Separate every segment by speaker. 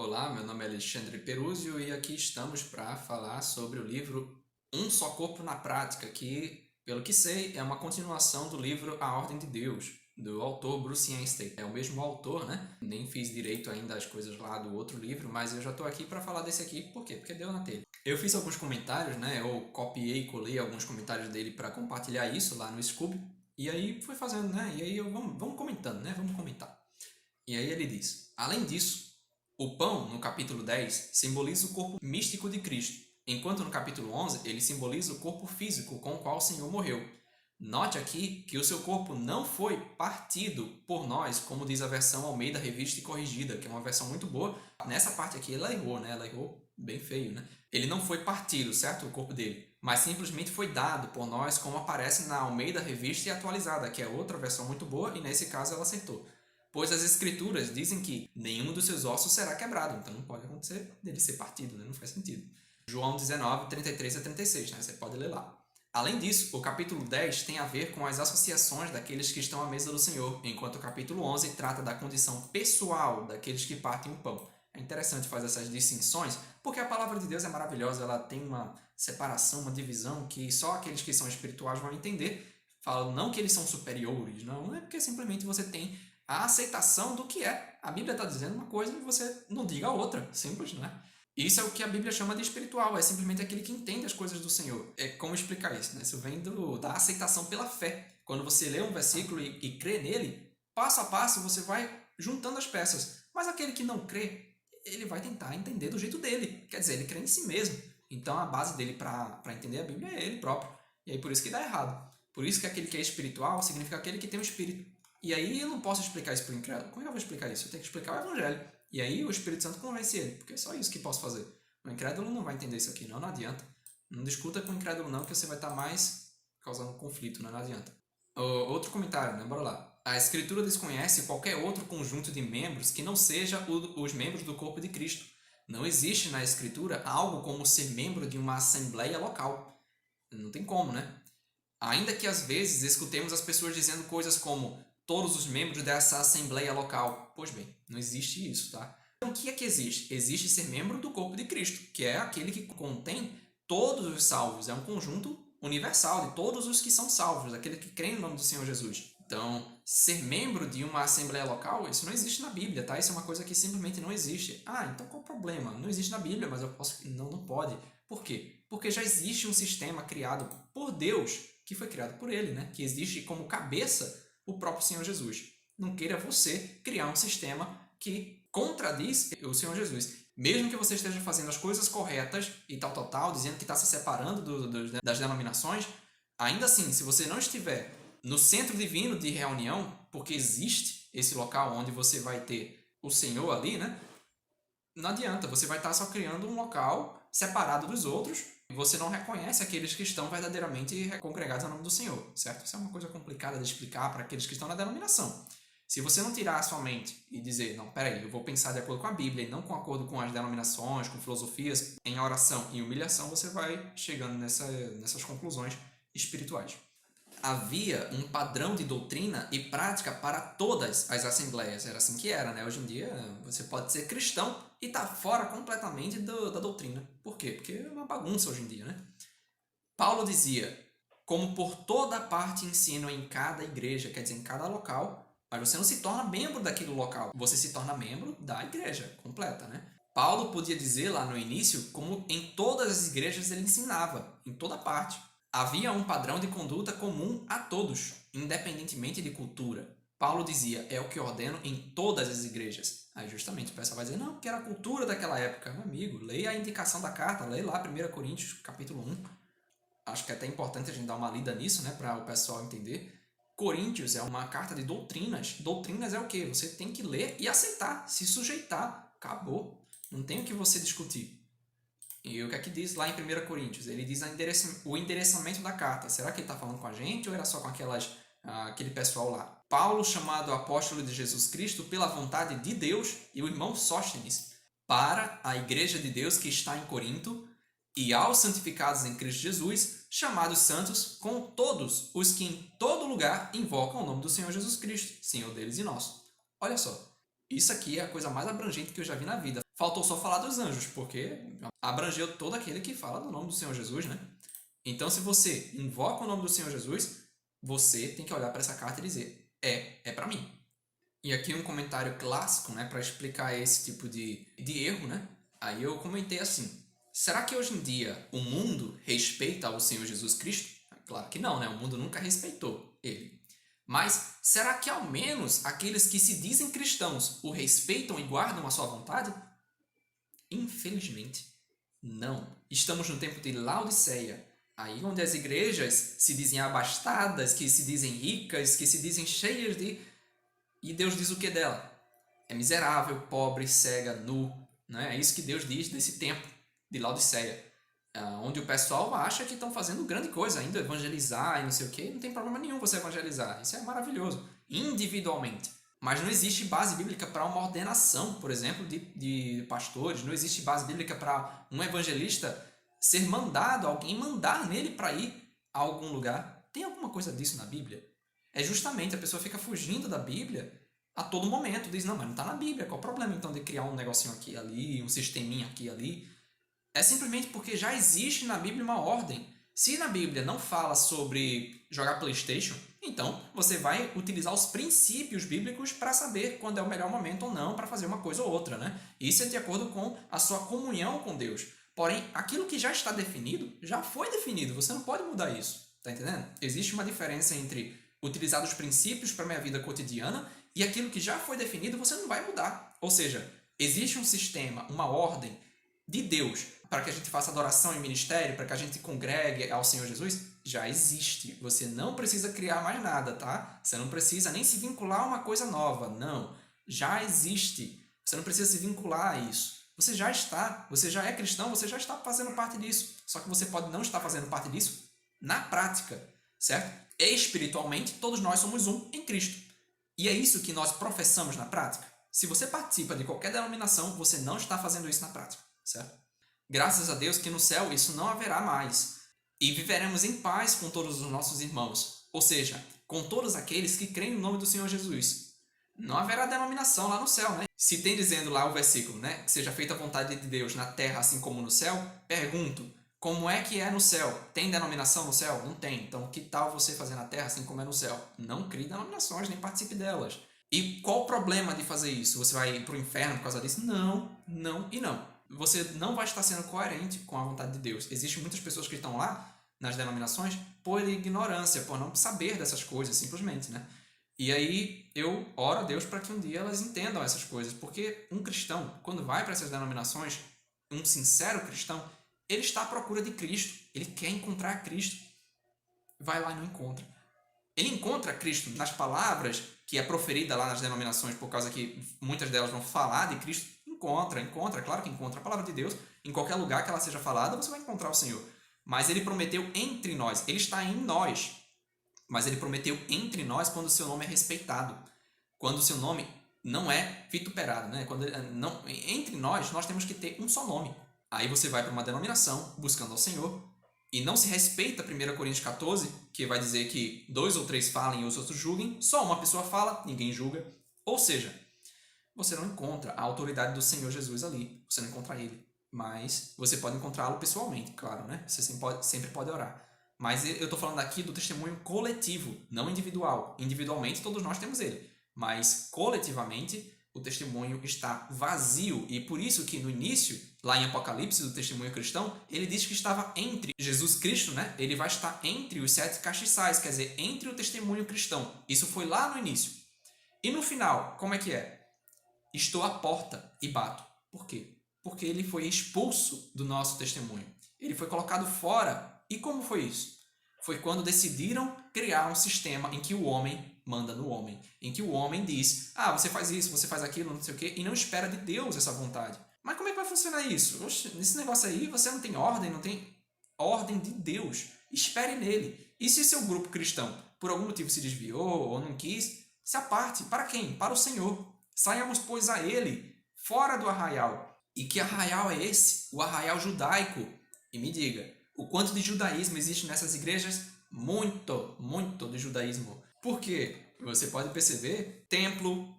Speaker 1: Olá, meu nome é Alexandre Peruzio e aqui estamos para falar sobre o livro Um Só Corpo na Prática, que, pelo que sei, é uma continuação do livro A Ordem de Deus, do autor Bruce Anstey. É o mesmo autor, né? Nem fiz direito ainda as coisas lá do outro livro, mas eu já estou aqui para falar desse aqui. Por quê? Porque deu na telha. Eu fiz alguns comentários, né? Eu copiei e colei alguns comentários dele para compartilhar isso lá no Scoob. E aí fui fazendo, né? E aí vamos comentando, né? Vamos comentar. E aí ele diz: além disso, o pão, no capítulo 10, simboliza o corpo místico de Cristo, enquanto no capítulo 11 ele simboliza o corpo físico com o qual o Senhor morreu. Note aqui que o seu corpo não foi partido por nós, como diz a versão Almeida Revista e Corrigida, que é uma versão muito boa. Nessa parte aqui ela errou, né? Ela errou bem feio, né? Ele não foi partido, certo? O corpo dele. Mas simplesmente foi dado por nós, como aparece na Almeida Revista e Atualizada, que é outra versão muito boa, e nesse caso ela acertou. Pois as escrituras dizem que nenhum dos seus ossos será quebrado, então não pode acontecer dele ser partido, né? Não faz sentido. João 19, 33 a 36, né? Você pode ler lá. Além disso, o capítulo 10 tem a ver com as associações daqueles que estão à mesa do Senhor, enquanto o capítulo 11 trata da condição pessoal daqueles que partem o pão. É interessante fazer essas distinções, porque a palavra de Deus é maravilhosa, ela tem uma separação, uma divisão que só aqueles que são espirituais vão entender. Falam não que eles são superiores, não é porque simplesmente você tem a aceitação do que é. A Bíblia está dizendo uma coisa e você não diga a outra. Simples, né? Isso é o que a Bíblia chama de espiritual, é simplesmente aquele que entende as coisas do Senhor. É como explicar isso, né? Isso vem da aceitação pela fé. Quando você lê um versículo e crê nele, passo a passo você vai juntando as peças. Mas aquele que não crê, ele vai tentar entender do jeito dele. Quer dizer, ele crê em si mesmo. Então a base dele para entender a Bíblia é ele próprio. E aí por isso que dá errado. Por isso que aquele que é espiritual significa aquele que tem um espírito. E aí eu não posso explicar isso para o incrédulo. Como é que eu vou explicar isso? Eu tenho que explicar o Evangelho. E aí o Espírito Santo convence ele, porque é só isso que posso fazer. O incrédulo não vai entender isso aqui, não adianta. Não discuta com o incrédulo não, que você vai estar mais causando conflito, não adianta. Outro comentário, né? Bora lá. A Escritura desconhece qualquer outro conjunto de membros que não seja os membros do corpo de Cristo. Não existe na Escritura algo como ser membro de uma assembleia local. Não tem como, né? Ainda que às vezes escutemos as pessoas dizendo coisas como todos os membros dessa assembleia local. Pois bem, não existe isso, tá? Então o que é que existe? Existe ser membro do corpo de Cristo, que é aquele que contém todos os salvos. É um conjunto universal de todos os que são salvos, aquele que crê no nome do Senhor Jesus. Então, ser membro de uma assembleia local, isso não existe na Bíblia, tá? Isso é uma coisa que simplesmente não existe. Ah, então qual o problema? Não existe na Bíblia, mas eu posso... Não pode. Por quê? Porque já existe um sistema criado por Deus, que foi criado por ele, né? Que existe como cabeça o próprio Senhor Jesus. Não queira você criar um sistema que contradiz o Senhor Jesus. Mesmo que você esteja fazendo as coisas corretas e tal, dizendo que está se separando das denominações, ainda assim, se você não estiver no centro divino de reunião, porque existe esse local onde você vai ter o Senhor ali, né? Não adianta, você vai estar só criando um local separado dos outros e você não reconhece aqueles que estão verdadeiramente congregados ao nome do Senhor, certo? Isso é uma coisa complicada de explicar para aqueles que estão na denominação. Se você não tirar a sua mente e dizer, não, peraí, eu vou pensar de acordo com a Bíblia e não com acordo com as denominações, com filosofias, em oração e humilhação, você vai chegando nessas conclusões espirituais. Havia um padrão de doutrina e prática para todas as assembleias. Era assim que era, né? Hoje em dia, você pode ser cristão e tá fora completamente da doutrina. Por quê? Porque é uma bagunça hoje em dia, né? Paulo dizia, como por toda parte ensino em cada igreja, quer dizer, em cada local, mas você não se torna membro daquele local, você se torna membro da igreja completa, né? Paulo podia dizer lá no início como em todas as igrejas ele ensinava, em toda parte. Havia um padrão de conduta comum a todos, independentemente de cultura. Paulo dizia, é o que ordeno em todas as igrejas. Aí justamente o pessoal vai dizer, não, porque era a cultura daquela época. Meu amigo, leia a indicação da carta, leia lá 1 Coríntios, capítulo 1. Acho que é até importante a gente dar uma lida nisso, né, para o pessoal entender. Coríntios é uma carta de doutrinas. Doutrinas é o quê? Você tem que ler e aceitar, se sujeitar. Acabou. Não tem o que você discutir. E o que é que diz lá em 1 Coríntios? Ele diz o endereçamento da carta. Será que ele está falando com a gente ou era só com aquele pessoal lá? Paulo, chamado apóstolo de Jesus Cristo pela vontade de Deus, e o irmão Sóstenes, para a igreja de Deus que está em Corinto, e aos santificados em Cristo Jesus, chamados santos, com todos os que em todo lugar invocam o nome do Senhor Jesus Cristo, Senhor deles e nosso. Olha só, isso aqui é a coisa mais abrangente que eu já vi na vida. Faltou só falar dos anjos, porque abrangeu todo aquele que fala do nome do Senhor Jesus, né? Então, se você invoca o nome do Senhor Jesus, você tem que olhar para essa carta e dizer: é para mim. E aqui um comentário clássico, né, para explicar esse tipo de erro, né? Aí eu comentei assim: será que hoje em dia o mundo respeita o Senhor Jesus Cristo? Claro que não, né? O mundo nunca respeitou ele. Mas será que ao menos aqueles que se dizem cristãos o respeitam e guardam a sua vontade? Infelizmente, não. Estamos no tempo de Laodiceia, aí onde as igrejas se dizem abastadas, que se dizem ricas, que se dizem cheias de... E Deus diz o que dela? É miserável, pobre, cega, nu. Né? É isso que Deus diz desse tempo de Laodiceia. Onde o pessoal acha que estão fazendo grande coisa, ainda evangelizar e não sei o que. Não tem problema nenhum você evangelizar. Isso é maravilhoso. Individualmente. Mas não existe base bíblica para uma ordenação, por exemplo, de pastores. Não existe base bíblica para um evangelista ser mandado, alguém mandar nele para ir a algum lugar. Tem alguma coisa disso na Bíblia? É justamente a pessoa fica fugindo da Bíblia a todo momento. Diz, não, mas não está na Bíblia. Qual o problema então de criar um negocinho aqui e ali, um sisteminha aqui e ali? É simplesmente porque já existe na Bíblia uma ordem. Se na Bíblia não fala sobre jogar PlayStation, então você vai utilizar os princípios bíblicos para saber quando é o melhor momento ou não para fazer uma coisa ou outra, né? Isso é de acordo com a sua comunhão com Deus. Porém, aquilo que já está definido, já foi definido. Você não pode mudar isso. Tá entendendo? Existe uma diferença entre utilizar os princípios para a minha vida cotidiana e aquilo que já foi definido você não vai mudar. Ou seja, existe um sistema, uma ordem de Deus para que a gente faça adoração em ministério, para que a gente congregue ao Senhor Jesus, já existe. Você não precisa criar mais nada, tá? Você não precisa nem se vincular a uma coisa nova. Não. Já existe. Você não precisa se vincular a isso. Você já está. Você já é cristão, você já está fazendo parte disso. Só que você pode não estar fazendo parte disso na prática, certo? Espiritualmente, todos nós somos um em Cristo. E é isso que nós professamos na prática. Se você participa de qualquer denominação, você não está fazendo isso na prática, certo? Graças a Deus que no céu isso não haverá mais. E viveremos em paz com todos os nossos irmãos. Ou seja, com todos aqueles que creem no nome do Senhor Jesus. Não haverá denominação lá no céu, né? Se tem dizendo lá o versículo, né? Que seja feita a vontade de Deus na terra assim como no céu, pergunto, como é que é no céu? Tem denominação no céu? Não tem. Então, que tal você fazer na terra assim como é no céu? Não crie denominações, nem participe delas. E qual o problema de fazer isso? Você vai para o inferno por causa disso? Não, não e não. Você não vai estar sendo coerente com a vontade de Deus. Existem muitas pessoas que estão lá nas denominações por ignorância, por não saber dessas coisas, simplesmente, né? E aí eu oro a Deus para que um dia elas entendam essas coisas, porque um cristão, quando vai para essas denominações, um sincero cristão, ele está à procura de Cristo, ele quer encontrar Cristo. Vai lá e não encontra. Ele encontra Cristo nas palavras que é proferida lá nas denominações, por causa que muitas delas vão falar de Cristo. Encontra, claro que encontra a palavra de Deus. Em qualquer lugar que ela seja falada, você vai encontrar o Senhor. Mas ele prometeu entre nós, ele está em nós. Mas ele prometeu entre nós quando o seu nome é respeitado. Quando o seu nome não é vituperado, né? Quando não, entre nós temos que ter um só nome. Aí você vai para uma denominação buscando ao Senhor e não se respeita 1 Coríntios 14, que vai dizer que 2 ou 3 falem e os outros julguem, só uma pessoa fala, ninguém julga. Ou seja, você não encontra a autoridade do Senhor Jesus ali, você não encontra ele. Mas você pode encontrá-lo pessoalmente, claro, né? Você sempre pode orar. Mas eu estou falando aqui do testemunho coletivo, não individual. Individualmente todos nós temos ele, mas coletivamente o testemunho está vazio. E por isso que no início, lá em Apocalipse, do testemunho cristão, ele diz que estava entre Jesus Cristo, né? Ele vai estar entre os 7 castiçais, quer dizer, entre o testemunho cristão. Isso foi lá no início. E no final, como é que é? Estou à porta e bato. Por quê? Porque ele foi expulso do nosso testemunho. Ele foi colocado fora. E como foi isso? Foi quando decidiram criar um sistema em que o homem manda no homem. Em que o homem diz, você faz isso, você faz aquilo, não sei o quê, e não espera de Deus essa vontade. Mas como é que vai funcionar isso? Oxe, nesse negócio aí você não tem ordem, não tem ordem de Deus. Espere nele. E se seu grupo cristão, por algum motivo, se desviou ou não quis, se aparte. Para quem? Para o Senhor. Saiamos, pois, a ele, fora do arraial. E que arraial é esse? O arraial judaico. E me diga, o quanto de judaísmo existe nessas igrejas? Muito, muito de judaísmo. Por quê? Você pode perceber, templo,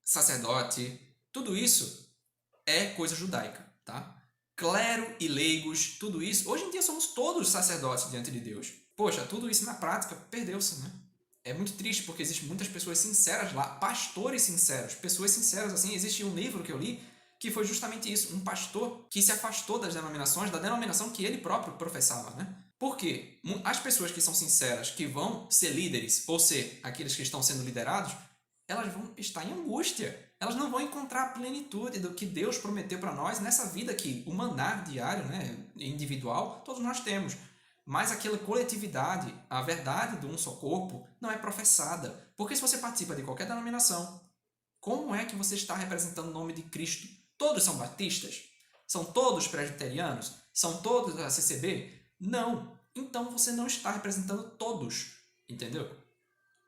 Speaker 1: sacerdote, tudo isso é coisa judaica, tá? Clero e leigos, tudo isso, hoje em dia somos todos sacerdotes diante de Deus. Poxa, tudo isso na prática perdeu-se, né? É muito triste porque existem muitas pessoas sinceras lá, pastores sinceros, pessoas sinceras assim. Existe um livro que eu li que foi justamente isso, um pastor que se afastou das denominações, da denominação que ele próprio professava, né? Por quê? As pessoas que são sinceras, que vão ser líderes, ou ser aqueles que estão sendo liderados, elas vão estar em angústia. Elas não vão encontrar a plenitude do que Deus prometeu para nós nessa vida aqui, o manar diário, né, individual, todos nós temos. Mas aquela coletividade, a verdade do um só corpo, não é professada. Porque se você participa de qualquer denominação, como é que você está representando o nome de Cristo? Todos são batistas? São todos presbiterianos? São todos da CCB? Não. Então você não está representando todos, entendeu?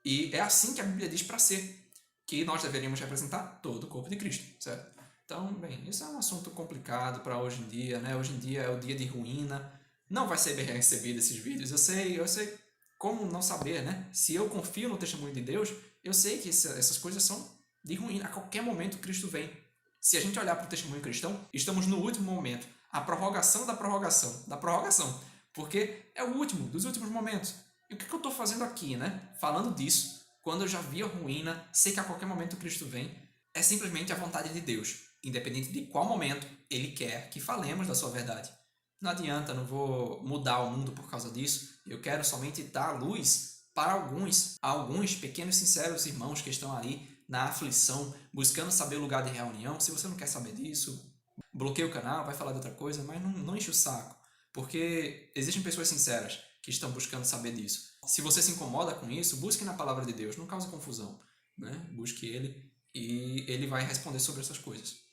Speaker 1: E é assim que a Bíblia diz para ser, que nós deveríamos representar todo o corpo de Cristo, certo? Então, bem, isso é um assunto complicado para hoje em dia, né? Hoje em dia é o dia de ruína. Não vai ser bem recebido esses vídeos. Eu sei como não saber, né? Se eu confio no testemunho de Deus, eu sei que essas coisas são de ruína. A qualquer momento Cristo vem. Se a gente olhar para o testemunho cristão, estamos no último momento. A prorrogação da prorrogação. Da prorrogação. Porque é o último, dos últimos momentos. E o que eu estou fazendo aqui, né? Falando disso, quando eu já vi a ruína, sei que a qualquer momento Cristo vem, é simplesmente a vontade de Deus. Independente de qual momento Ele quer que falemos da sua verdade. Não adianta, não vou mudar o mundo por causa disso. Eu quero somente dar luz para alguns pequenos sinceros irmãos que estão ali na aflição, buscando saber o lugar de reunião. Se você não quer saber disso, bloqueia o canal, vai falar de outra coisa, mas não enche o saco. Porque existem pessoas sinceras que estão buscando saber disso. Se você se incomoda com isso, busque na palavra de Deus, não cause confusão, né? Busque ele e ele vai responder sobre essas coisas.